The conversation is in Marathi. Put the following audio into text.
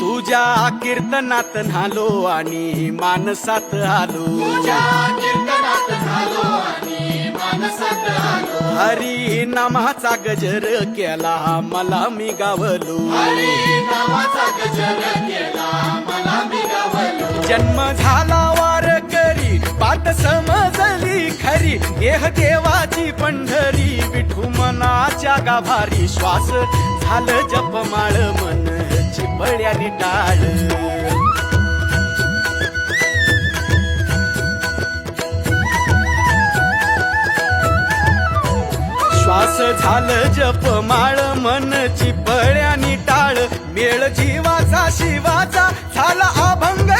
तुझ्या कीर्तनात न्हालो आणि मानसात आलो, हरी नामाचा गजर केला मला मी गावलो, जन्म झाला वारकरी पाठ समजली खरी, देह देवाची पंढरी विठू मनाच्या गाभारी, श्वास झालं जपमाळ मन चिपळ्याने टाळ, श्वास झालं जपमाळ मन चिपळ्याने टाळ, मेळ जीवाचा शिवाचा झाला अभंग